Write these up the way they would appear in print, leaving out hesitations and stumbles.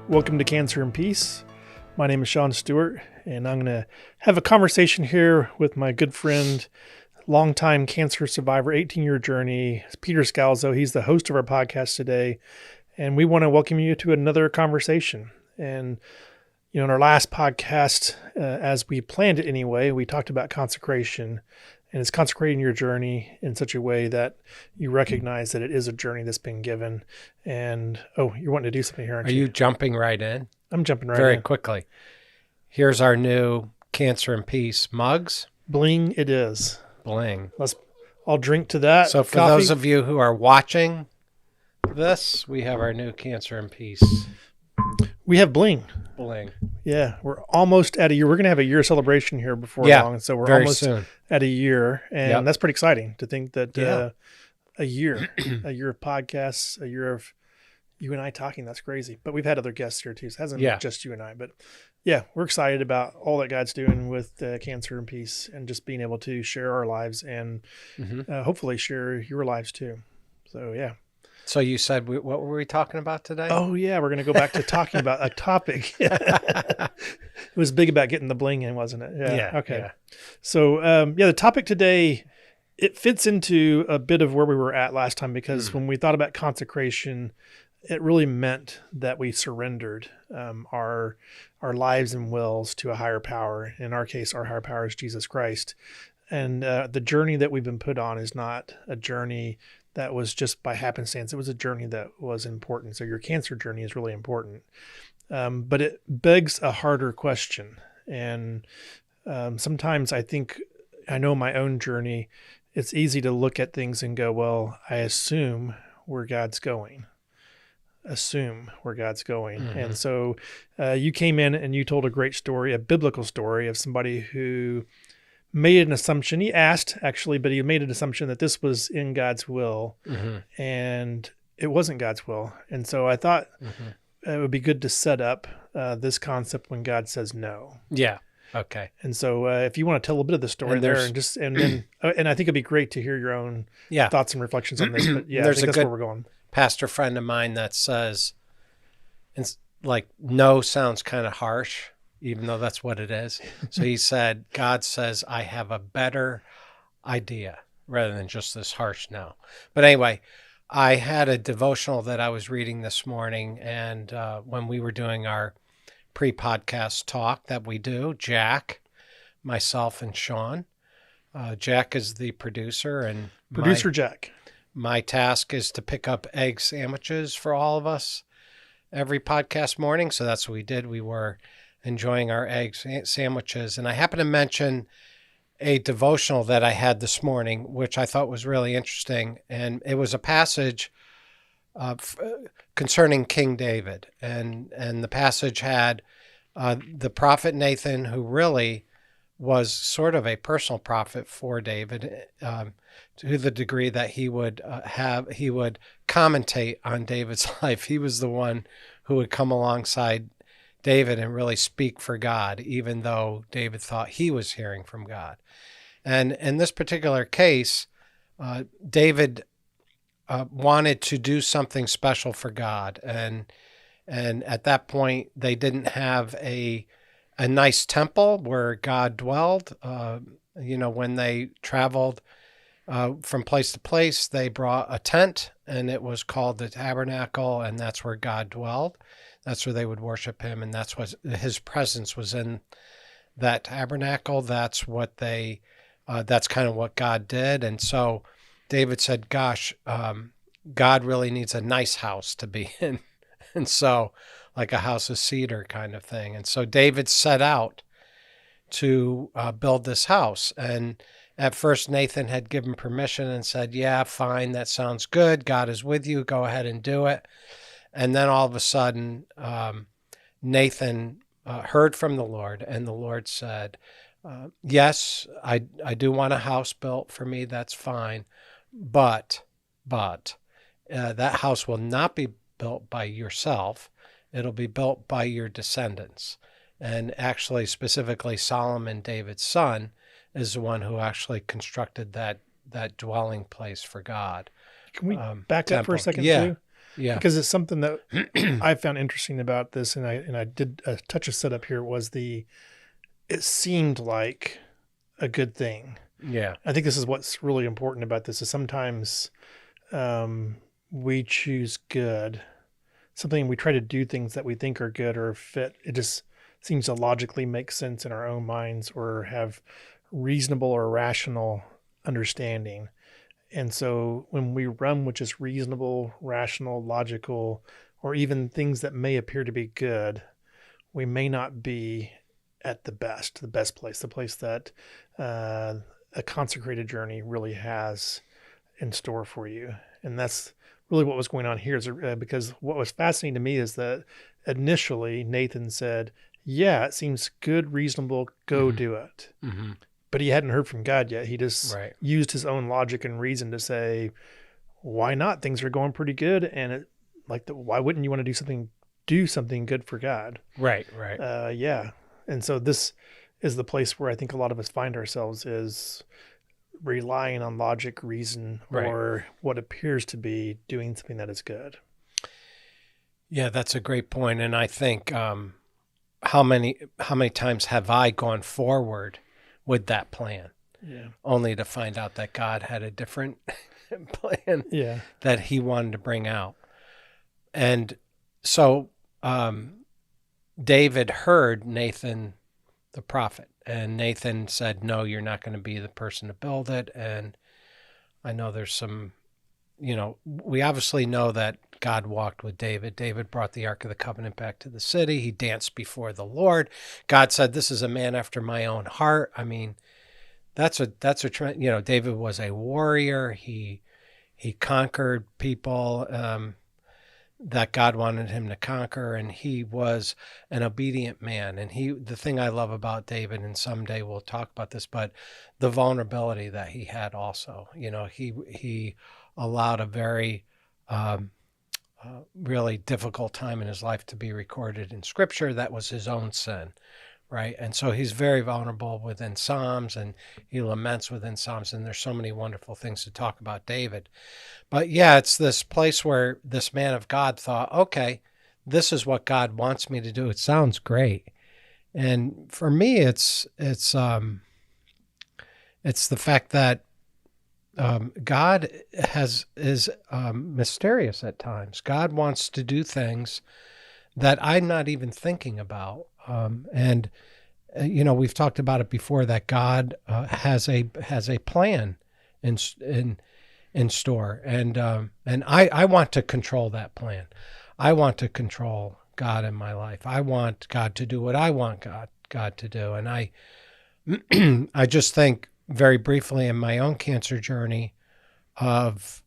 Welcome to Cancer and Peace. My name is Stewart, and I'm going to have a conversation here with my good friend, longtime cancer survivor, 18-year journey, Peter Scalzo. He's the host of our podcast today, and we want to welcome you to another conversation. And in our last podcast, as we planned it anyway, we talked about consecration, and it's consecrating your journey in such a way that you recognize that it is a journey that's been given. And, you're wanting to do something here, aren't you? Are you jumping right in? I'm jumping right in. Very quickly. Here's our new Cancer and Peace mugs. Bling it is. Bling. I'll drink to that. So for those of you who are watching this, we have our new Cancer and Peace. We have bling. Bling. Yeah, we're almost at a year. We're going to have a year celebration here before long. So we're almost soon at a year. And that's pretty exciting to think that a year of podcasts, a year of you and I talking, that's crazy. But we've had other guests here too. So it hasn't been just you and I. But yeah, we're excited about all that God's doing with Cancer and Peace and just being able to share our lives and hopefully share your lives too. So yeah. So you said, what were we talking about today? Oh, yeah. We're going to go back to talking about a topic. It was big about getting the bling in, wasn't it? Yeah. Okay. Yeah. So, the topic today, it fits into a bit of where we were at last time, because when we thought about consecration, it really meant that we surrendered our lives and wills to a higher power. In our case, our higher power is Jesus Christ. And the journey that we've been put on is not a journey that was just by happenstance. It was a journey that was important. So your cancer journey is really important. But it begs a harder question. And sometimes I know my own journey, it's easy to look at things and go, well, I assume where God's going. And so you came in and you told a great story, a biblical story of somebody who made an assumption. He asked, actually, but he made an assumption that this was in God's will, and it wasn't God's will. And so I thought it would be good to set up this concept when God says no. Yeah. Okay. And so if you want to tell a bit of the story there, and then I think it'd be great to hear your own thoughts and reflections on this. But I think that's where we're going. Pastor friend of mine that says, it's like no sounds kind of harsh, even though that's what it is. So he said, God says, I have a better idea, rather than just this harsh no. But anyway, I had a devotional that I was reading this morning, and when we were doing our pre-podcast talk that we do, Jack, myself, and Sean. Jack is the producer, and Jack. My task is to pick up egg sandwiches for all of us every podcast morning. So that's what we did. We were enjoying our egg sandwiches. And I happened to mention a devotional that I had this morning, which I thought was really interesting. And it was a passage concerning King David. And the passage had the prophet Nathan, who really was sort of a personal prophet for David, to the degree that he would commentate on David's life. He was the one who would come alongside David and really speak for God, even though David thought he was hearing from God. And in this particular case, David wanted to do something special for God. And at that point, they didn't have a nice temple where God dwelled. When they traveled from place to place, they brought a tent, and it was called the tabernacle, and that's where God dwelled. That's where they would worship him, and that's what his presence was in that tabernacle. That's kind of what God did. And so David said, gosh, God really needs a nice house to be in. And so like a house of cedar kind of thing. And so David set out to build this house. And at first Nathan had given permission and said, yeah, fine, that sounds good. God is with you. Go ahead and do it. And then all of a sudden, Nathan heard from the Lord, and the Lord said, yes, I do want a house built for me. That's fine. But that house will not be built by yourself. It'll be built by your descendants. And actually, specifically, Solomon, David's son, is the one who actually constructed that dwelling place for God. Can we back up for a second, yeah. too? Yeah. Because it's something that I found interesting about this, and I did a touch of setup here, was it seemed like a good thing. Yeah. I think this is what's really important about this is sometimes we choose good. Something we try to do things that we think are good or fit. It just seems to logically make sense in our own minds or have reasonable or rational understanding. And so when we run with just reasonable, rational, logical, or even things that may appear to be good, we may not be at the best place, the place that a consecrated journey really has in store for you. And that's really what was going on here is because what was fascinating to me is that initially Nathan said, yeah, it seems good, reasonable, go do it. Mm-hmm. But he hadn't heard from God yet. He just used his own logic and reason to say, why not? Things are going pretty good. And why wouldn't you want to do something good for God? Right. Yeah. And so this is the place where I think a lot of us find ourselves is relying on logic, reason, or what appears to be doing something that is good. Yeah, that's a great point. And I think how many times have I gone forward with that plan, only to find out that God had a different plan that he wanted to bring out. And so David heard Nathan the prophet, and Nathan said, no, you're not going to be the person to build it. And I know there's some, we obviously know that God walked with David. David brought the Ark of the Covenant back to the city. He danced before the Lord. God said, this is a man after my own heart. I mean, that's a David was a warrior. He conquered people that God wanted him to conquer, and he was an obedient man. And the thing I love about David, and someday we'll talk about this, but the vulnerability that he had also, he allowed a very really difficult time in his life to be recorded in Scripture. That was his own sin, right? And so he's very vulnerable within Psalms, and he laments within Psalms, and there's so many wonderful things to talk about David. But yeah, it's this place where this man of God thought, okay, this is what God wants me to do. It sounds great. And for me, it's the fact that God is mysterious at times. God wants to do things that I'm not even thinking about. We've talked about it before that God has a plan in store, and I want to control that plan. I want to control God in my life. I want God to do what I want God to do, and I just think very briefly in my own cancer journey of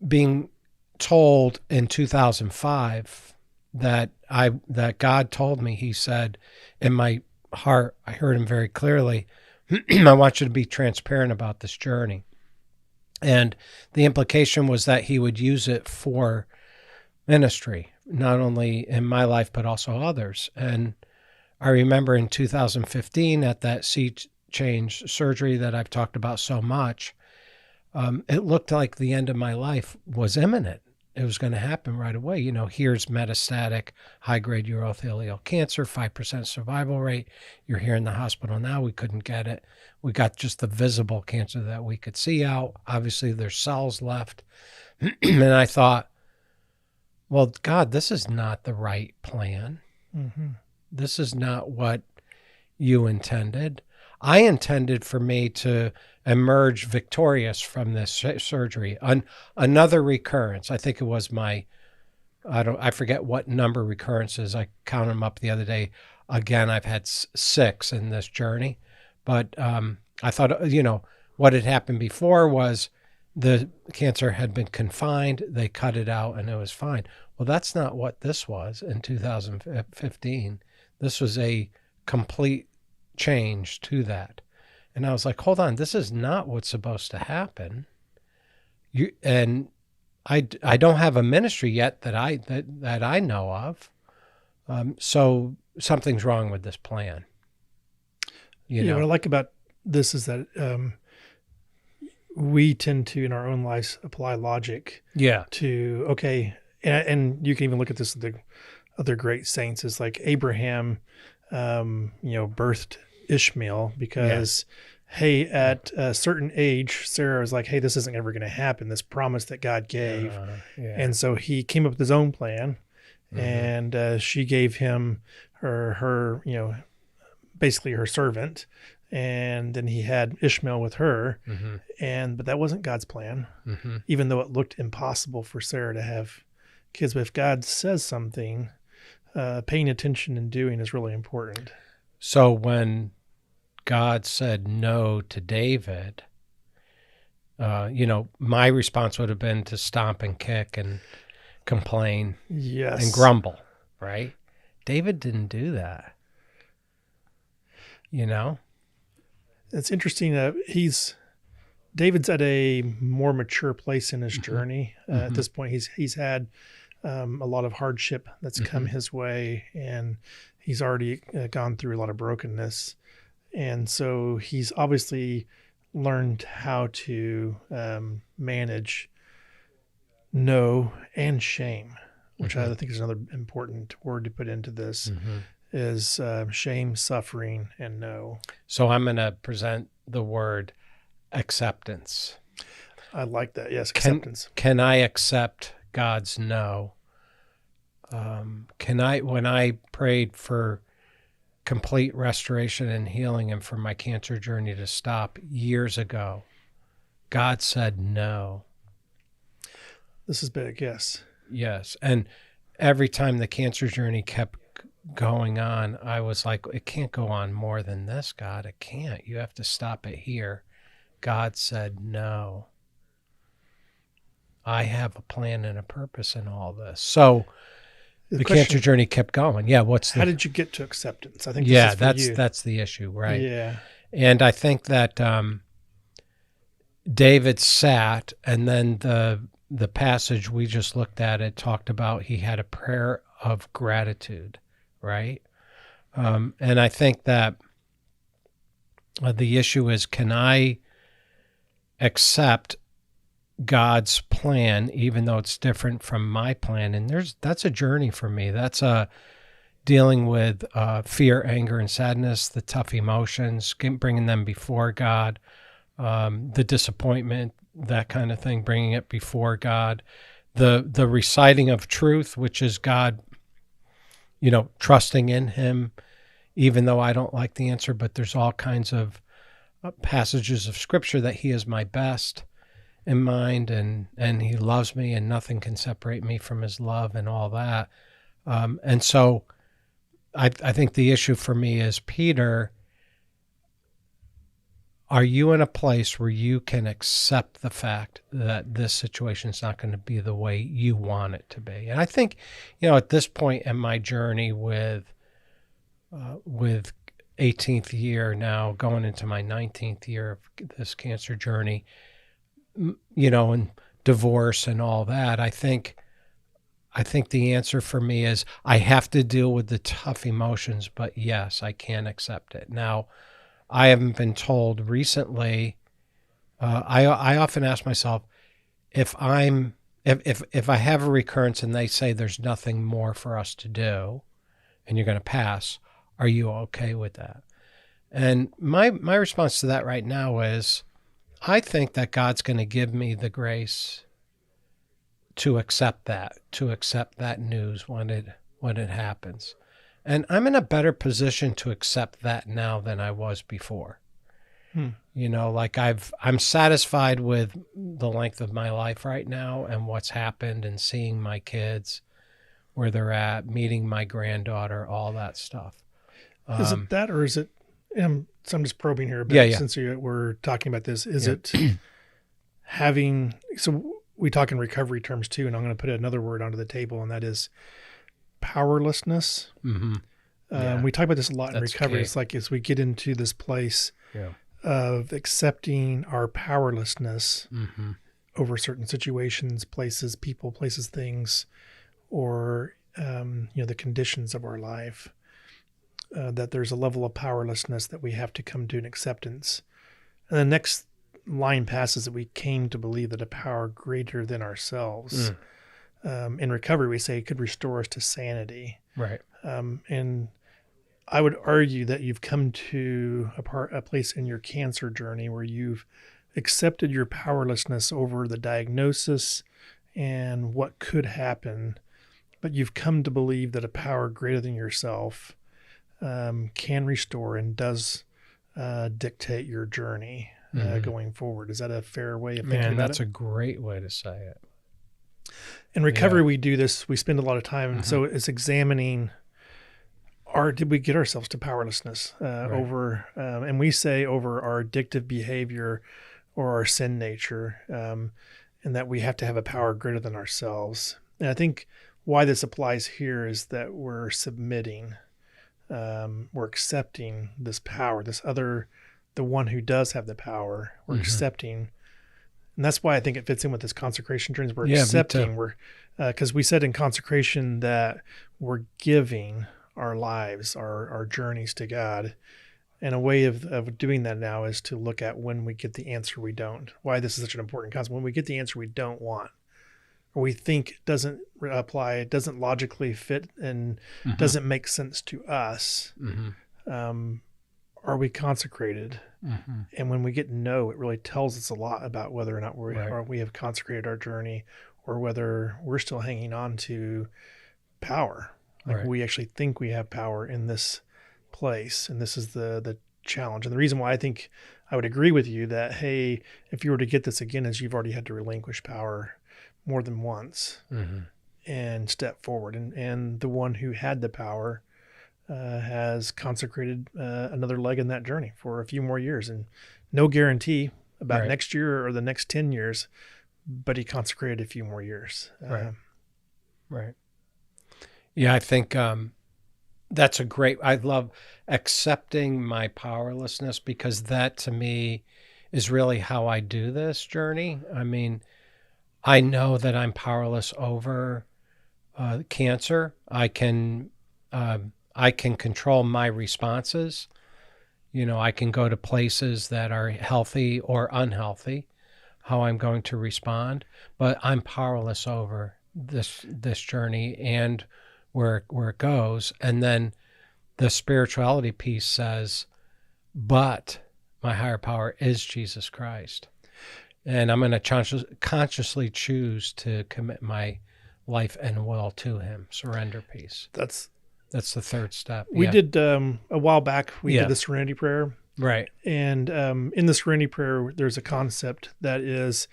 being told in 2005 that God told me, he said in my heart, I heard him very clearly, I want you to be transparent about this journey. And the implication was that he would use it for ministry, not only in my life, but also others. And I remember in 2015 at that seat change surgery that I've talked about so much, it looked like the end of my life was imminent. It was going to happen right away. Here's metastatic high-grade urothelial cancer, 5% survival rate. You're here in the hospital now. We couldn't get it. We got just the visible cancer that we could see out. Obviously, there's cells left. And I thought, well, God, this is not the right plan. Mm-hmm. This is not what you intended. I intended for me to emerge victorious from this surgery. Another recurrence. I think it was I forget what number recurrences. I counted them up the other day. Again, I've had 6 in this journey. But I thought, what had happened before was the cancer had been confined. They cut it out and it was fine. Well, that's not what this was in 2015. This was a complete change to that. And I was like, hold on, this is not what's supposed to happen. I don't have a ministry yet that I know of. So something's wrong with this plan. What I like about this is that we tend to, in our own lives, apply logic Yeah. to, okay, and you can even look at this with the other great saints, is like Abraham, birthed Ishmael because, hey, at a certain age, Sarah was like, hey, this isn't ever going to happen, this promise that God gave. And so he came up with his own plan, and she gave him her, basically her servant. And then he had Ishmael with her, but that wasn't God's plan, even though it looked impossible for Sarah to have kids. But if God says something, paying attention and doing is really important. So when God said no to David, my response would have been to stomp and kick and complain and grumble, right? David didn't do that. It's interesting. David's at a more mature place in his journey. At this point, he's had a lot of hardship that's come his way, and he's already gone through a lot of brokenness. And so he's obviously learned how to manage no and shame, which I think is another important word to put into this. Is shame, suffering, and no. So I'm going to present the word acceptance. I like that. Yes, acceptance. Can I accept God's no? When I prayed for complete restoration and healing and for my cancer journey to stop years ago, God said no. This is big, yes. Yes. And every time the cancer journey kept going on, I was like, it can't go on more than this, God. It can't. You have to stop it here. God said no. I have a plan and a purpose in all this. So the cancer journey kept going. Yeah. How did you get to acceptance? I think this is for you. That's the issue, right? Yeah. And I think that David sat, and then the passage we just looked at, it talked about he had a prayer of gratitude, right? And I think that the issue is, can I accept God's plan, even though it's different from my plan? And that's a journey for me. That's dealing with fear, anger, and sadness, the tough emotions, bringing them before God, the disappointment, that kind of thing, bringing it before God, the reciting of truth, which is God, trusting in him, even though I don't like the answer, but there's all kinds of passages of scripture that he is my best in mind, and he loves me, and nothing can separate me from his love, and all that. And so I think the issue for me is, Peter, are you in a place where you can accept the fact that this situation is not going to be the way you want it to be? And I think, at this point in my journey with 18th year now, going into my 19th year of this cancer journey, and divorce and all that, I think the answer for me is I have to deal with the tough emotions, but yes, I can accept it. Now, I haven't been told recently. I often ask myself, if I have a recurrence and they say there's nothing more for us to do, and you're going to pass, are you okay with that? And my response to that right now is, I think that God's going to give me the grace to accept that news when it happens. And I'm in a better position to accept that now than I was before. I'm satisfied with the length of my life right now and what's happened, and seeing my kids where they're at, meeting my granddaughter, all that stuff. Is it that, or is it, so I'm just probing here a bit, since we're talking about this, is it having, so we talk in recovery terms too, and I'm going to put another word onto the table, and that is powerlessness. We talk about this a lot in recovery. It's like, as we get into this place of accepting our powerlessness over certain situations, places, people, places, things, or the conditions of our life, that there's a level of powerlessness that we have to come to an acceptance. And the next line passes that we came to believe that a power greater than ourselves. In recovery, we say it could restore us to sanity. Right. And I would argue that you've come to a place in your cancer journey where you've accepted your powerlessness over the diagnosis and what could happen, but you've come to believe that a power greater than yourself can restore and does dictate your journey going forward. Is that a fair way of thinking about it? That's a great way to say it. In recovery, we do this. We spend a lot of time. So it's examining, did we get ourselves to powerlessness over, and we say over our addictive behavior or our sin nature, and that we have to have a power greater than ourselves. And I think why this applies here is that we're submitting, we're accepting this power, the one who does have the power. We're accepting. And that's why I think it fits in with this consecration journey. We're accepting. Because we said in consecration that we're giving our lives, our journeys to God. And a way of doing that now is to look at when we get the answer we don't. Why this is such an important concept. When we get the answer we don't want, or we think doesn't apply, it doesn't logically fit, and doesn't make sense to us, are we consecrated? And when we get no, it really tells us a lot about whether or not we have consecrated our journey, or whether we're still hanging on to power. Like we actually think we have power in this place. And this is the challenge. And the reason why I think I would agree with you that, hey, if you were to get this again, is you've already had to relinquish power more than once and step forward. And the one who had the power has consecrated another leg in that journey for a few more years, and no guarantee about next year or the next 10 years, but he consecrated a few more years. Right. Yeah, I think that's I love accepting my powerlessness, because that to me is really how I do this journey. I mean, I know that I'm powerless over cancer. I can control my responses. I can go to places that are healthy or unhealthy, how I'm going to respond, but I'm powerless over this journey and where it goes. And then the spirituality piece says, but my higher power is Jesus Christ. And I'm going to consciously choose to commit my life and will to him. Surrender piece. That's the third step. We did a while back, we did the serenity prayer. Right. And in the serenity prayer, there's a concept that is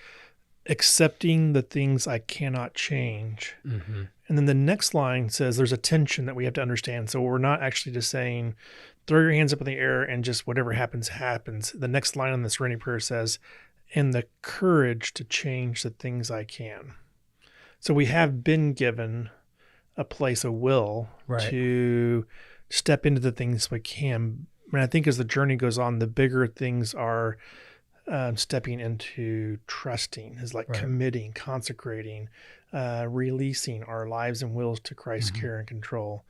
accepting the things I cannot change. And then the next line says there's a tension that we have to understand. So we're not actually just saying, throw your hands up in the air and just whatever happens, happens. The next line on the serenity prayer says, and the courage to change the things I can. So we have been given a place of will to step into the things we can. And I think as the journey goes on, the bigger things are stepping into trusting, is like committing, consecrating, releasing our lives and wills to Christ's care and control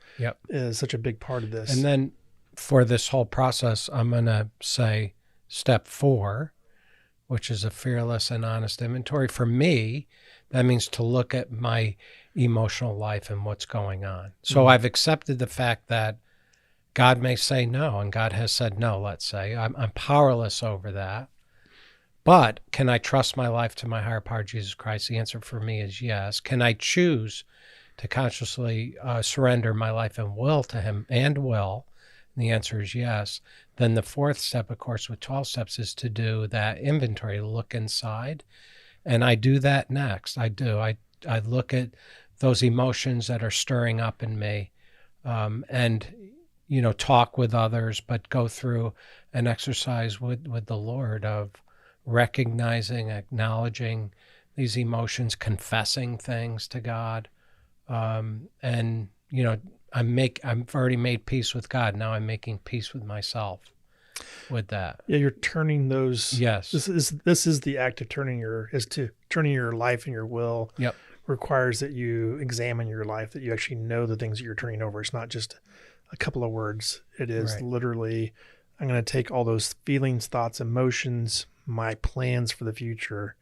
is such a big part of this. And then for this whole process, I'm going to say step 4, which is a fearless and honest inventory. For me, that means to look at my emotional life and what's going on. So I've accepted the fact that God may say no, and God has said no, let's say. I'm powerless over that. But can I trust my life to my higher power, Jesus Christ? The answer for me is yes. Can I choose to consciously surrender my life and will to him, and will? And the answer is yes. Then the fourth step, of course, with 12 steps is to do that inventory, look inside. And I do that next. I do. I look at those emotions that are stirring up in me, and talk with others, but go through an exercise with the Lord of recognizing, acknowledging these emotions, confessing things to God, and I've already made peace with God. Now I'm making peace with myself with that. Yeah, you're turning those. Yes. This is the act of turning your life and your will. Yep. Requires that you examine your life, that you actually know the things that you're turning over. It's not just a couple of words. It is literally, I'm going to take all those feelings, thoughts, emotions, my plans for the future,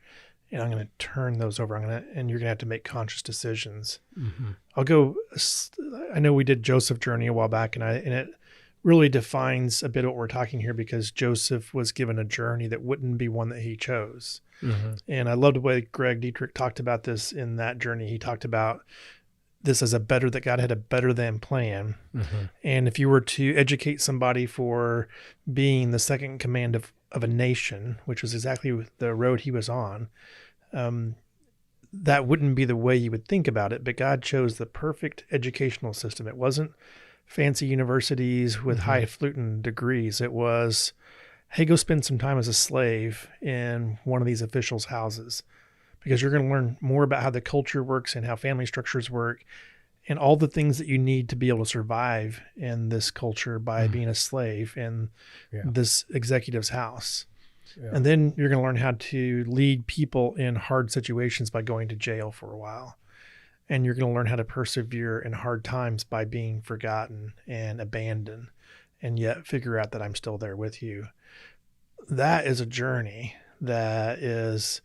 and I'm going to turn those over. And you're going to have to make conscious decisions. I know we did Joseph journey a while back, and it really defines a bit of what we're talking here, because Joseph was given a journey that wouldn't be one that he chose. And I love the way Greg Dietrich talked about this in that journey. He talked about this as that God had a better than plan. And if you were to educate somebody for being the second command of a nation, which was exactly the road he was on, that wouldn't be the way you would think about it. But God chose the perfect educational system. It wasn't fancy universities with highfalutin degrees. It was, hey, go spend some time as a slave in one of these officials' houses, because you're going to learn more about how the culture works and how family structures work and all the things that you need to be able to survive in this culture by being a slave in this executive's house. And then you're going to learn how to lead people in hard situations by going to jail for a while. And you're going to learn how to persevere in hard times by being forgotten and abandoned, and yet figure out that I'm still there with you. That is a journey that is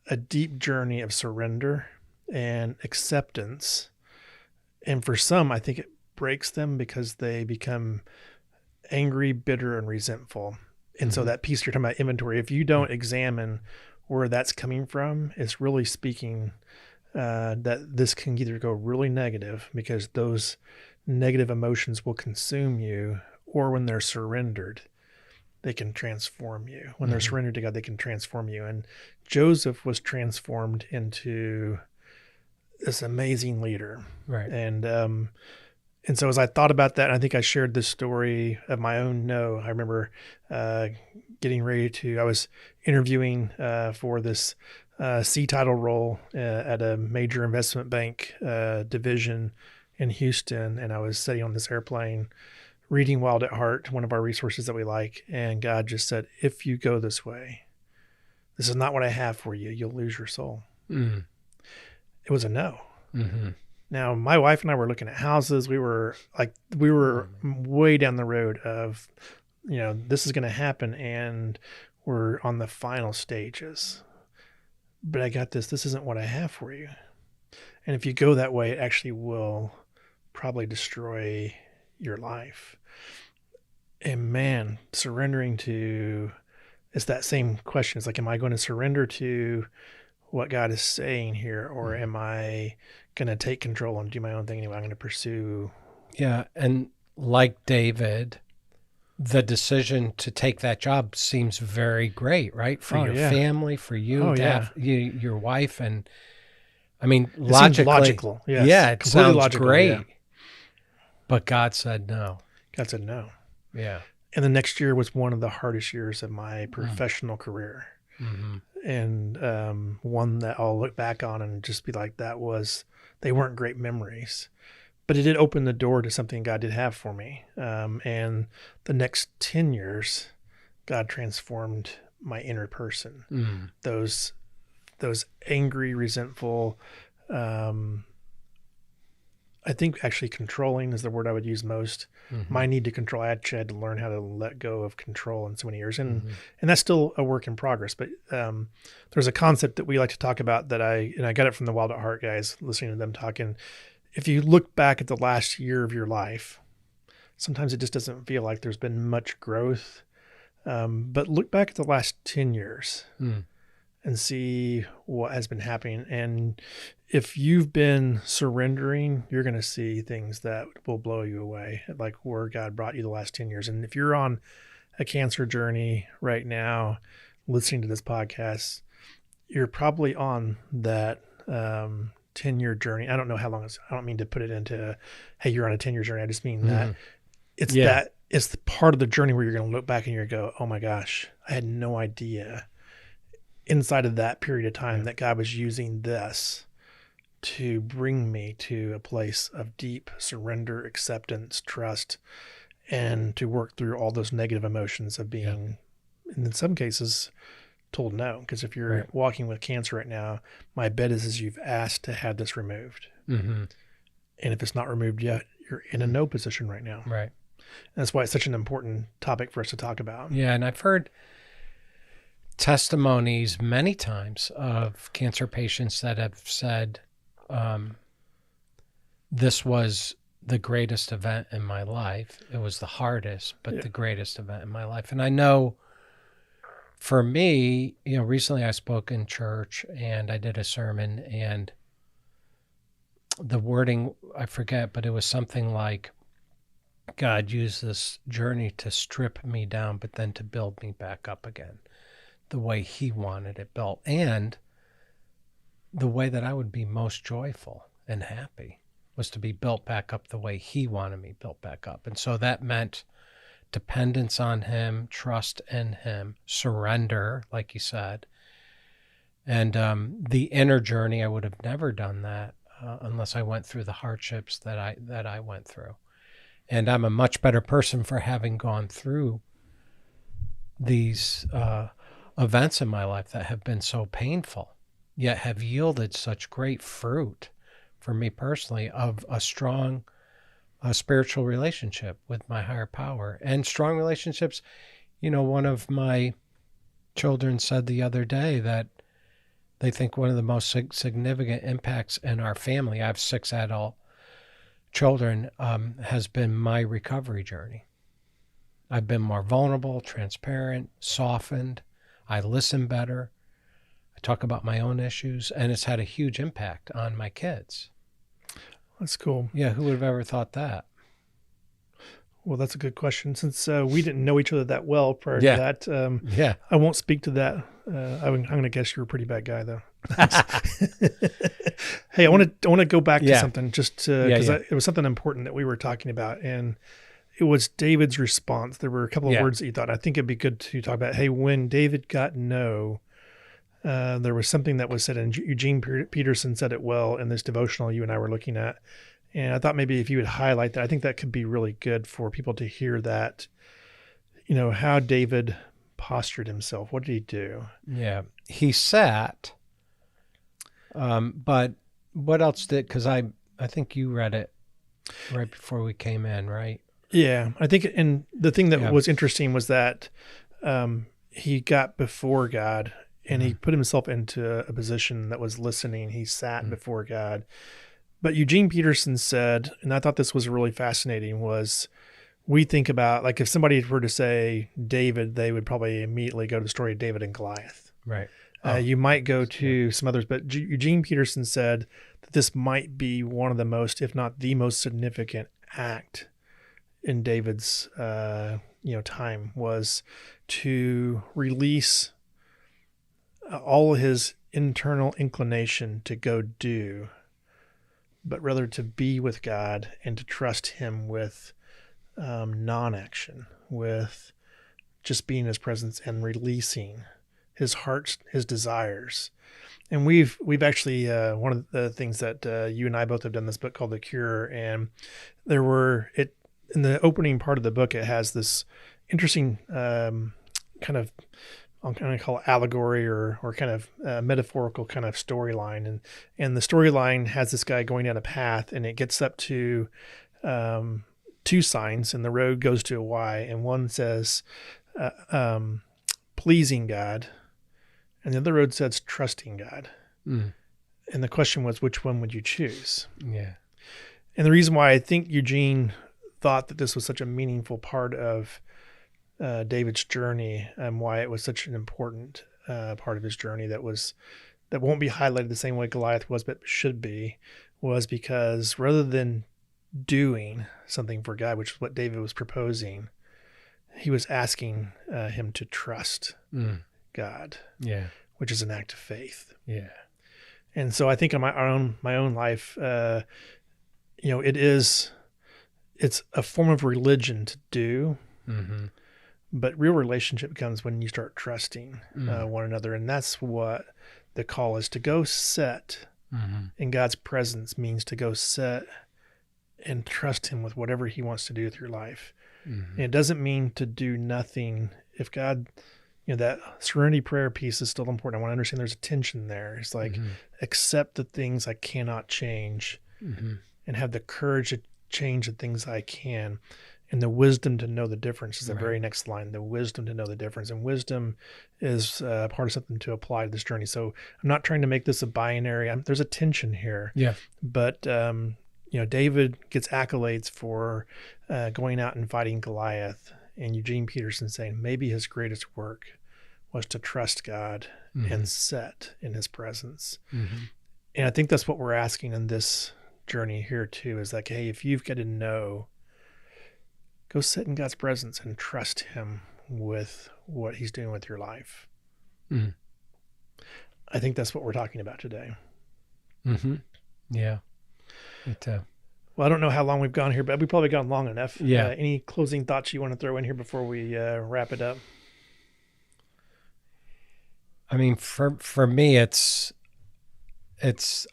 a deep journey of surrender and acceptance. And for some, I think it breaks them because they become angry, bitter, and resentful. And so that piece you're talking about, inventory, if you don't examine where that's coming from, it's really speaking that this can either go really negative, because those negative emotions will consume you, or when they're surrendered, they can transform you. When they're surrendered to God, they can transform you. And Joseph was transformed into this amazing leader. Right. And so as I thought about that, and I think I shared this story of my own. I remember getting ready I was interviewing for this C title role at a major investment bank division in Houston. And I was sitting on this airplane reading Wild at Heart, one of our resources that we like. And God just said, if you go this way, this is not what I have for you. You'll lose your soul. It was a no. Now, my wife and I were looking at houses. We were way down the road of, this is going to happen, and we're on the final stages. But I got this. This isn't what I have for you. And if you go that way, it actually will probably destroy your life. And man, surrendering to, it's that same question. It's like, am I going to surrender to what God is saying here, or am I going to take control and do my own thing anyway? I'm going to pursue. Yeah. And like David, the decision to take that job seems very great, right? For your family, for you, your wife. And I mean, logical. Yes. Yeah, it sounds logical, great. Yeah. But God said no. God said no. Yeah. And the next year was one of the hardest years of my professional career. And one that I'll look back on and just be like, they weren't great memories, but it did open the door to something God did have for me. And the next 10 years, God transformed my inner person. Those angry, resentful, I think actually controlling is the word I would use most. My need to control. I actually had to learn how to let go of control in so many years. And that's still a work in progress. But there's a concept that we like to talk about that I got it from the Wild at Heart guys, listening to them talking. If you look back at the last year of your life, sometimes it just doesn't feel like there's been much growth. But look back at the last 10 years and see what has been happening. And if you've been surrendering, you're going to see things that will blow you away, like where God brought you the last 10 years. And if you're on a cancer journey right now, listening to this podcast, you're probably on that 10-year journey. I don't know how long I don't mean to put it into, hey, you're on a 10-year journey. I just mean that it's the part of the journey where you're going to look back and you're going to go, oh my gosh, I had no idea inside of that period of time that God was using this to bring me to a place of deep surrender, acceptance, trust, and to work through all those negative emotions of being, and in some cases, told no. Because if you're walking with cancer right now, my bet is you've asked to have this removed. And if it's not removed yet, you're in a no position right now. Right. And that's why it's such an important topic for us to talk about. Yeah, and I've heard testimonies many times of cancer patients that have said, this was the greatest event in my life. It was the hardest, but the greatest event in my life. And I know for me, recently I spoke in church and I did a sermon, and the wording, I forget, but it was something like, God used this journey to strip me down, but then to build me back up again the way he wanted it built, and the way that I would be most joyful and happy was to be built back up the way he wanted me built back up. And so that meant dependence on him, trust in him, surrender, like you said. And the inner journey, I would have never done that unless I went through the hardships that I went through. And I'm a much better person for having gone through these events in my life that have been so painful, yet have yielded such great fruit for me personally of a strong spiritual relationship with my higher power and strong relationships. One of my children said the other day that they think one of the most significant impacts in our family, I have 6 adult children, has been my recovery journey. I've been more vulnerable, transparent, softened. I listen better. I talk about my own issues, and it's had a huge impact on my kids. That's cool. Yeah, who would have ever thought that? Well, that's a good question. Since we didn't know each other that well prior to that, I won't speak to that. I'm going to guess you're a pretty bad guy, though. Hey, I want to go back to something just because it was something important that we were talking about, and it was David's response. There were a couple of words that you thought, I think it'd be good to talk about. Hey, when David got no, there was something that was said, and Eugene Peterson said it well in this devotional you and I were looking at. And I thought maybe if you would highlight that, I think that could be really good for people to hear that, how David postured himself. What did he do? Yeah, he sat. But what else did, because I think you read it right before we came in, right? Yeah, I think, and the thing that was interesting was that he got before God and he put himself into a position that was listening. He sat before God. But Eugene Peterson said, and I thought this was really fascinating, was we think about, like, if somebody were to say David, they would probably immediately go to the story of David and Goliath. Right. You might go to some others, but Eugene Peterson said that this might be one of the most, if not the most significant act in David's, time, was to release all his internal inclination to go do, but rather to be with God and to trust him with non-action, with just being in his presence and releasing his heart, his desires. And we've actually, one of the things that you and I both have done this book called The Cure, and in the opening part of the book, it has this interesting kind of, I'm going to call it allegory or kind of metaphorical kind of storyline. And the storyline has this guy going down a path, and it gets up to 2 signs, and the road goes to a Y, and one says pleasing God, and the other road says trusting God. And the question was, which one would you choose? Yeah. And the reason why I think Eugene thought that this was such a meaningful part of David's journey, and why it was such an important part of his journey that won't be highlighted the same way Goliath was, but should be, was because rather than doing something for God, which is what David was proposing, he was asking him to trust God, which is an act of faith. Yeah. And so I think in my own life, it's a form of religion to do. Mm-hmm. But real relationship comes when you start trusting one another. And that's what the call is, to go sit in God's presence, means to go sit and trust him with whatever he wants to do with your life. And it doesn't mean to do nothing. If God, that serenity prayer piece is still important. I want to understand there's a tension there. It's like, accept the things I cannot change and have the courage to change the things I can. and the wisdom to know the difference is the Right. very next line. The wisdom to know the difference, and wisdom is part of something to apply to this journey. So I'm not trying to make this a binary. There's a tension here. Yeah. But David gets accolades for going out and fighting Goliath, and Eugene Peterson saying maybe his greatest work was to trust God and set in his presence. Mm-hmm. And I think that's what we're asking in this journey here too, is like, hey, if you've got to know, go sit in God's presence and trust him with what he's doing with your life. Mm-hmm. I think that's what we're talking about today. Mm-hmm. Yeah. Well, I don't know how long we've gone here, but we've probably gone long enough. Yeah. Any closing thoughts you want to throw in here before we wrap it up? I mean, for me, it's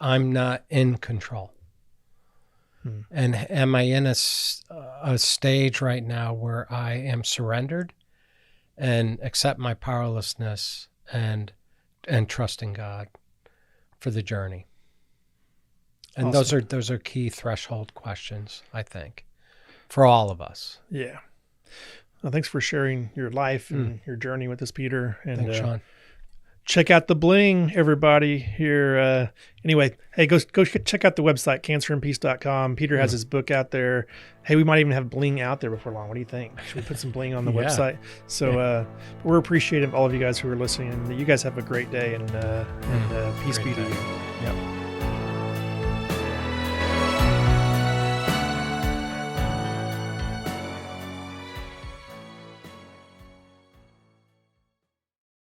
I'm not in control. And am I in a stage right now where I am surrendered and accept my powerlessness and trusting God for the journey? And Awesome. those are key threshold questions, I think, for all of us. Yeah. Well, thanks for sharing your life and your journey with us, Peter. And Thanks, Sean. check out the bling, everybody here. Anyway, hey, go check out the website, cancerandpeace.com. Peter has his book out there. Hey, we might even have bling out there before long. What do you think? Should we put some bling on the website? So we're appreciative of all of you guys who are listening. And you guys have a great day, and peace be to you. Yep.